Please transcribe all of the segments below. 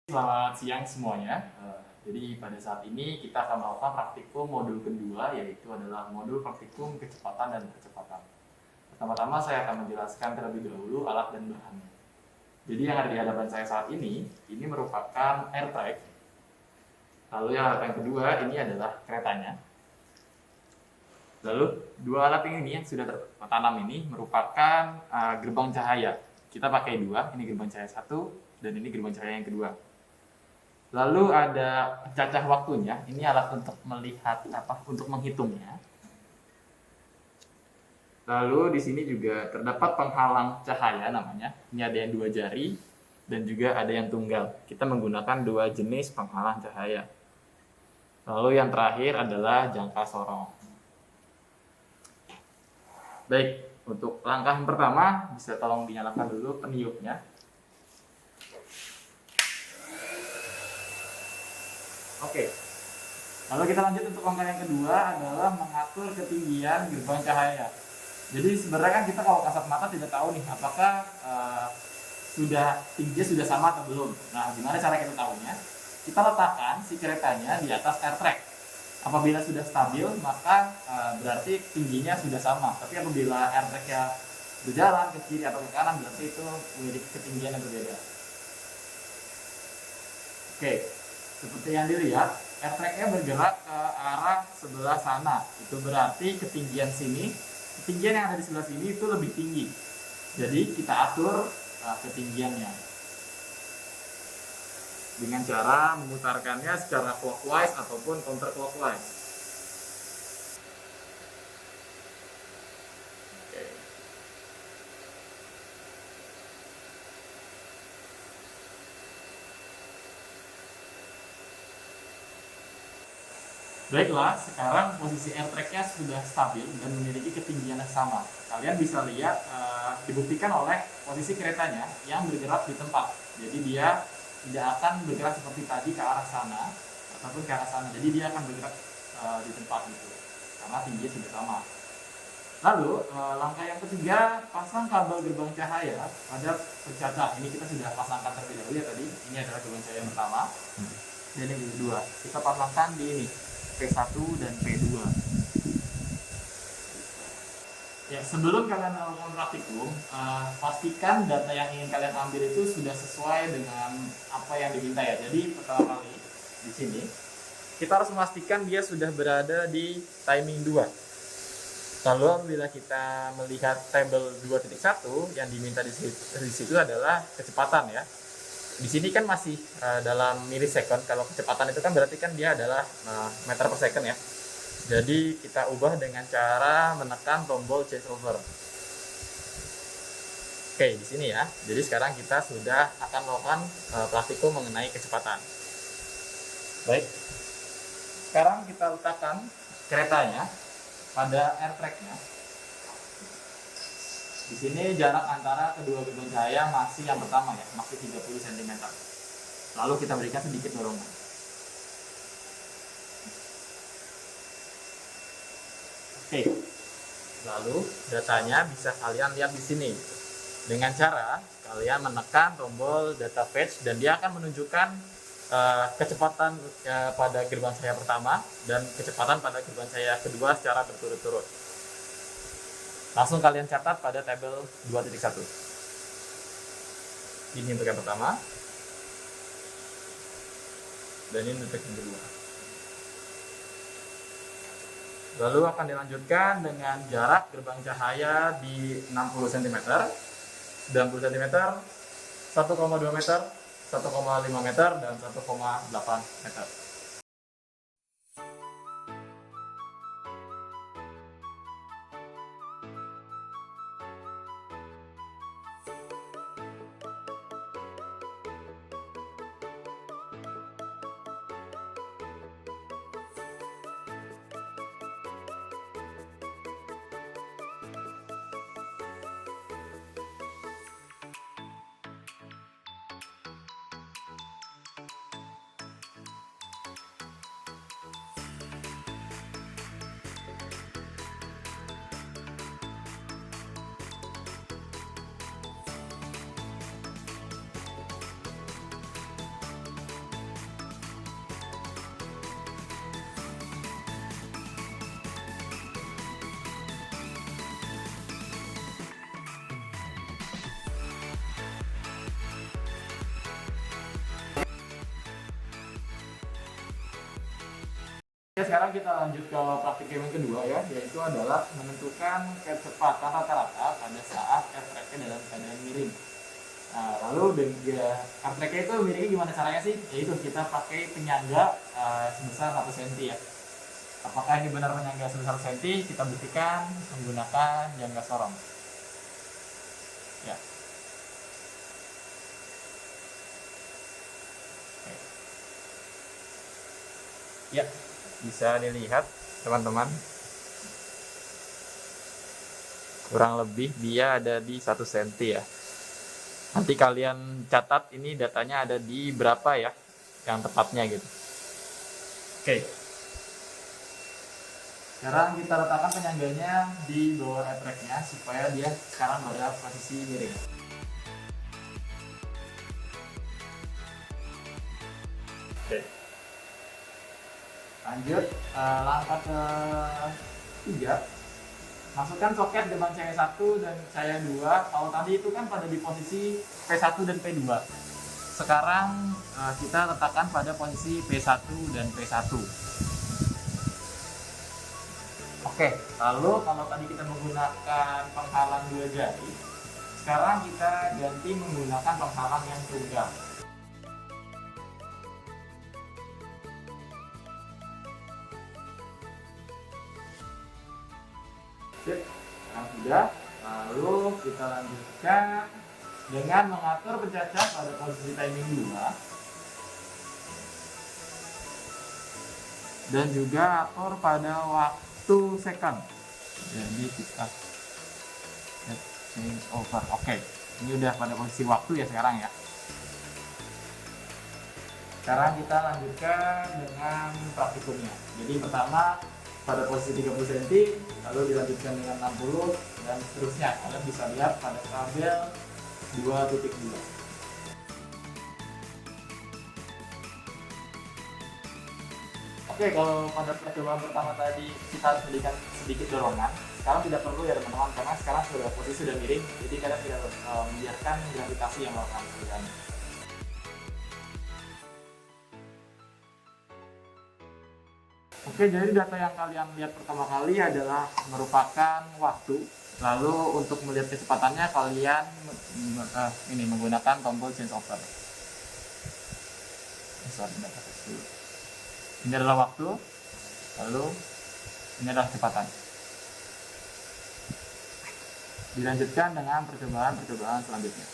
Selamat siang semuanya. Jadi pada saat ini kita akan melakukan praktikum modul kedua, yaitu adalah modul praktikum kecepatan dan percepatan. Pertama-tama saya akan menjelaskan terlebih dahulu alat dan bahannya. Jadi yang ada di hadapan saya saat ini merupakan air track. Lalu yang alat yang kedua ini adalah keretanya. Lalu dua alat ini yang sudah tertanam ini merupakan gerbang cahaya. Kita pakai dua, ini gerbang cahaya satu dan ini gerbang cahaya yang kedua. Lalu ada cacah waktunya, ini alat untuk melihat untuk menghitungnya. Lalu di sini juga terdapat penghalang cahaya namanya. Ini ada yang 2 jari dan juga ada yang tunggal. Kita menggunakan 2 jenis penghalang cahaya. Lalu yang terakhir adalah jangka sorong. Baik, untuk langkah yang pertama bisa tolong dinyalakan dulu peniupnya. Oke, lalu kita lanjut untuk langkah yang kedua adalah mengatur ketinggian gerbang cahaya. Jadi sebenarnya kan kita kalau kasat mata tidak tahu nih apakah tingginya sudah sama atau belum. Nah, gimana cara kita tahunya? Kita letakkan si keretanya di atas air track. Apabila sudah stabil, maka berarti tingginya sudah sama. Tapi apabila air tracknya berjalan ke kiri atau ke kanan, berarti itu memiliki ketinggian yang berbeda. Oke. Seperti yang dilihat, air track-nya bergerak ke arah sebelah sana. Itu berarti ketinggian yang ada di sebelah sini itu lebih tinggi. Jadi kita atur ketinggiannya dengan cara memutarkannya secara clockwise ataupun counterclockwise. Baiklah, sekarang posisi air track-nya sudah stabil dan memiliki ketinggian yang sama. Kalian bisa lihat dibuktikan oleh posisi keretanya yang bergerak di tempat. Jadi dia tidak akan bergerak seperti tadi ke arah sana ataupun ke arah sana. Jadi dia akan bergerak di tempat gitu, karena tingginya sudah sama. Lalu langkah yang ketiga, pasang kabel gerbang cahaya pada pencacah. Ini kita sudah pasangkan terlebih dahulu ya tadi. Ini adalah gerbang cahaya yang pertama dan yang kedua. Kita pasangkan di ini. P1 dan P2. Ya, sebelum kalian melakukan praktikum, pastikan data yang ingin kalian ambil itu sudah sesuai dengan apa yang diminta ya. Jadi pertama kali di sini kita harus memastikan dia sudah berada di timing 2. Lalu apabila kita melihat tabel 2.1 yang diminta di situ adalah kecepatan ya. Di sini kan masih dalam milisecond. Kalau kecepatan itu kan berarti kan dia adalah meter per second ya. Jadi kita ubah dengan cara menekan tombol change over. Oke, di sini ya. Jadi sekarang kita sudah akan melakukan praktikum mengenai kecepatan. Baik. Sekarang kita letakkan keretanya pada air track-nya. Di sini jarak antara kedua gerbang cahaya masih yang pertama ya, masih 30 cm. Lalu kita berikan sedikit dorongan. Oke. Lalu datanya bisa kalian lihat di sini. Dengan cara kalian menekan tombol data fetch dan dia akan menunjukkan kecepatan pada gerbang cahaya pertama dan kecepatan pada gerbang cahaya kedua secara berturut-turut. Langsung kalian catat pada tabel 2.1. Ini untuk yang pertama. Dan ini untuk yang kedua. Lalu akan dilanjutkan dengan jarak gerbang cahaya di 60 cm, 90 cm, 1,2 meter, 1,5 meter, dan 1,8 meter. Oke, sekarang kita lanjut ke praktik yang kedua ya, yaitu adalah menentukan kecepatan rata-rata pada saat air tracknya dalam keadaan miring. Nah, lalu air tracknya itu miringnya gimana caranya sih? Yaitu kita pakai penyangga sebesar 1 cm ya. Apakah ini benar penyangga sebesar 1 cm? Kita buktikan menggunakan jangka sorong. Ya. Oke. Ya, bisa dilihat teman-teman. Kurang lebih dia ada di 1 cm ya. Nanti kalian catat ini datanya ada di berapa ya yang tepatnya gitu. Oke. Sekarang kita letakkan penyangganya di bawah air tracknya supaya dia sekarang pada posisi miring. Oke. Lanjut langkah ke-3. Masukkan soket dengan CW1 dan CW2. Kalau tadi itu kan pada di posisi P1 dan P2. Sekarang kita letakkan pada posisi P1 dan P1. Oke, lalu kalau tadi kita menggunakan penghalang 2 jari, sekarang kita ganti menggunakan penghalang yang tunggal. Sip, nah sudah. Lalu kita lanjutkan dengan mengatur pencacah pada posisi timing 2 dan juga atur pada waktu second. Jadi kita change over. Oke, ini udah pada posisi waktu ya sekarang ya. Sekarang kita lanjutkan dengan praktikumnya. Jadi pertama pada posisi 30 cm, lalu dilanjutkan dengan 60 dan seterusnya. Kalian bisa lihat pada tabel 2.2. Oke, kalau pada percobaan pertama tadi kita harus memberikan sedikit dorongan. Sekarang tidak perlu ya teman-teman, karena sekarang sudah posisi sudah miring, jadi kalian tidak membiarkan gravitasi yang melakukan pekerjaan. Oke, jadi data yang kalian lihat pertama kali adalah merupakan waktu. Lalu untuk melihat kecepatannya kalian ini menggunakan tombol change over. Ini adalah waktu, lalu ini adalah kecepatan. Dilanjutkan dengan percobaan selanjutnya.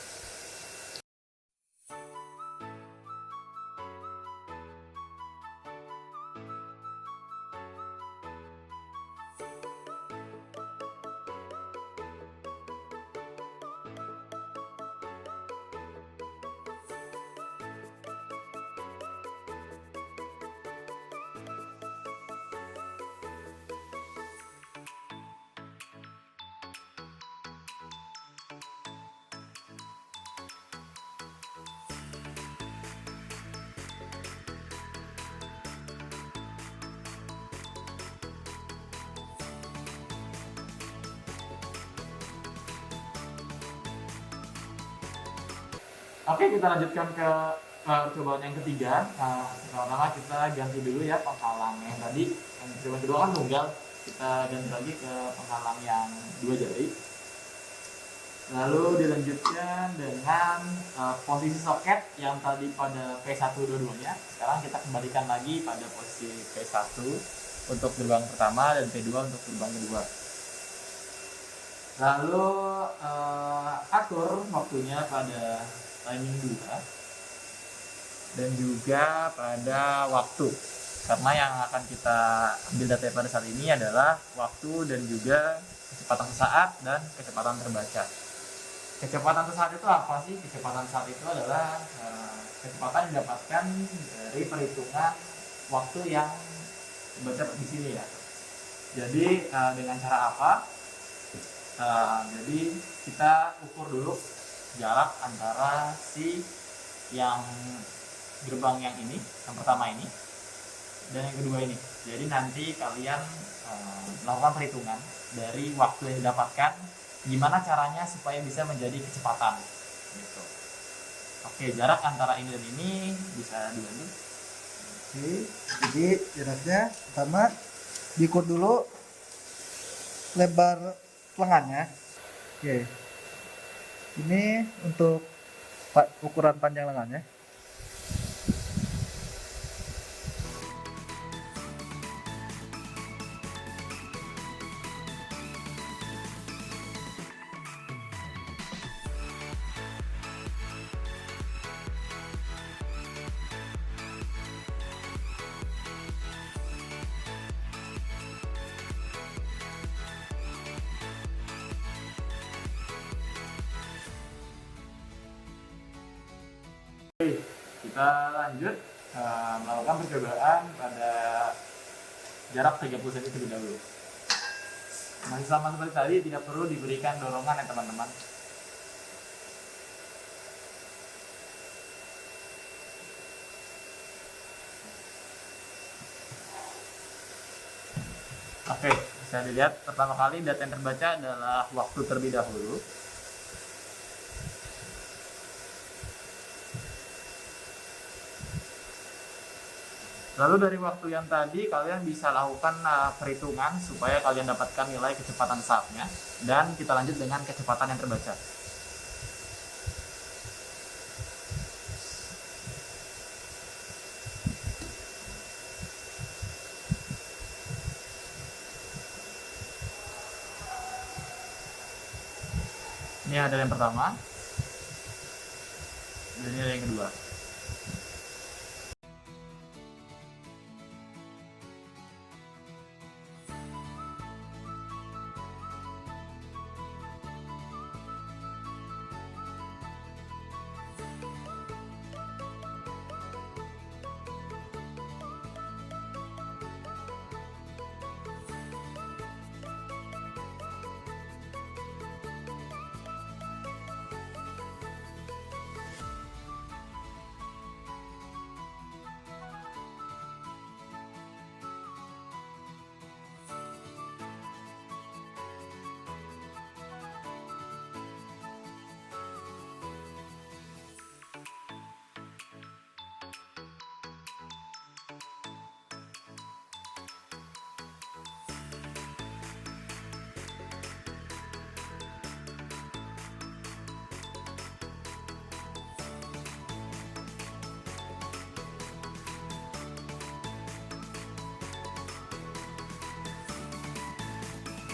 Oke, kita lanjutkan ke percobaan yang ketiga. Pertama kita ganti dulu ya penghalang yang tadi. Yang percobaan kedua kan tunggal, kita ganti lagi ke penghalang yang 2 jari. Lalu dilanjutkan dengan posisi soket yang tadi pada P1 dua-duanya. Sekarang kita kembalikan lagi pada posisi P1 untuk gerbang pertama dan P2 untuk gerbang kedua. Lalu atur waktunya pada timing 2 dan juga pada waktu, karena yang akan kita ambil data pada saat ini adalah waktu dan juga kecepatan sesaat dan kecepatan terbaca. Kecepatan sesaat itu apa sih? Kecepatan sesaat itu adalah kecepatan yang didapatkan dari perhitungan waktu yang terbaca di sini ya. Jadi dengan cara apa? Jadi kita ukur dulu jarak antara si yang gerbang yang ini, yang pertama ini, dan yang kedua ini. Jadi nanti kalian melakukan perhitungan dari waktu yang didapatkan, gimana caranya supaya bisa menjadi kecepatan gitu. Oke, jarak antara ini dan ini bisa dibantu. Oke, jadi jaraknya pertama diukur dulu lebar lengannya. Oke, ini untuk ukuran panjang lengannya. Oke, kita lanjut melakukan percobaan pada jarak 30 cm terlebih dahulu. Masih sama seperti tadi, tidak perlu diberikan dorongan ya teman-teman. Oke, bisa dilihat pertama kali data yang terbaca adalah waktu terlebih dahulu. Lalu dari waktu yang tadi kalian bisa lakukan perhitungan supaya kalian dapatkan nilai kecepatan saatnya, dan kita lanjut dengan kecepatan yang terbaca. Ini adalah yang pertama, dan ini adalah yang kedua.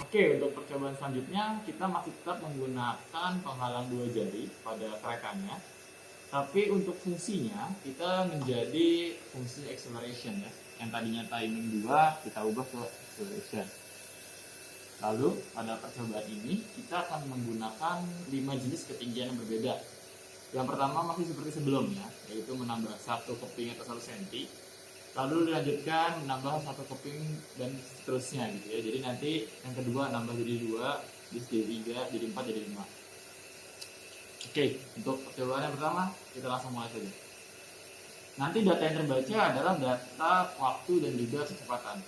Oke, untuk percobaan selanjutnya kita masih tetap menggunakan penghalang dua jari pada keretanya. Tapi untuk fungsinya kita menjadi fungsi acceleration ya. Yang tadinya timing 2 kita ubah ke acceleration. Lalu pada percobaan ini kita akan menggunakan 5 jenis ketinggian yang berbeda. Yang pertama masih seperti sebelumnya, yaitu menambah satu keping atau 1 cm. Lalu dilanjutkan menambah satu keping dan seterusnya gitu ya. Jadi nanti yang kedua nambah jadi 2, jadi 3, jadi 4, jadi 5. Oke, untuk percobaan yang pertama kita langsung mulai saja. Nanti data yang terbaca adalah data waktu dan juga kecepatan.